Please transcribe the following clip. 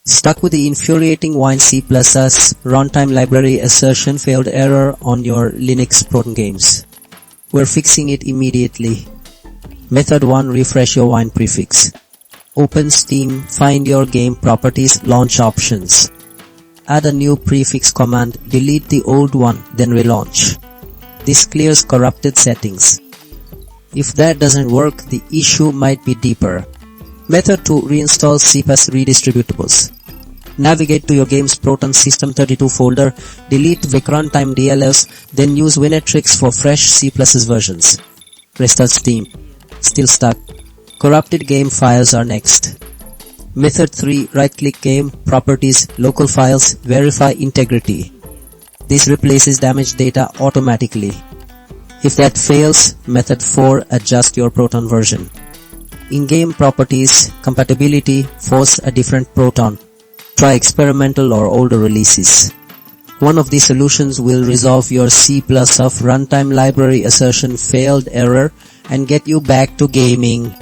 Stuck with the infuriating Wine C++ runtime library assertion failed error on your Linux Proton games? We're fixing it immediately. Method 1. Refresh your Wine prefix. Open Steam, find your game properties, launch options. Add a new prefix command, delete the old one, then relaunch. This clears corrupted settings. If that doesn't work, the issue might be deeper. Method 2. Reinstall C redistributables. Navigate to your game's Proton System32 folder, delete Runtime DLLs, then use Winatrix for fresh C++ versions. Restart Steam. Still stuck. Corrupted game files are next. Method 3. Right-click Game, Properties, Local Files, Verify Integrity. This replaces damaged data automatically. If that fails, Method 4. Adjust your Proton version. In-game properties, compatibility, force a different Proton. Try experimental or older releases. One of these solutions will resolve your C++ of runtime library assertion failed error and get you back to gaming.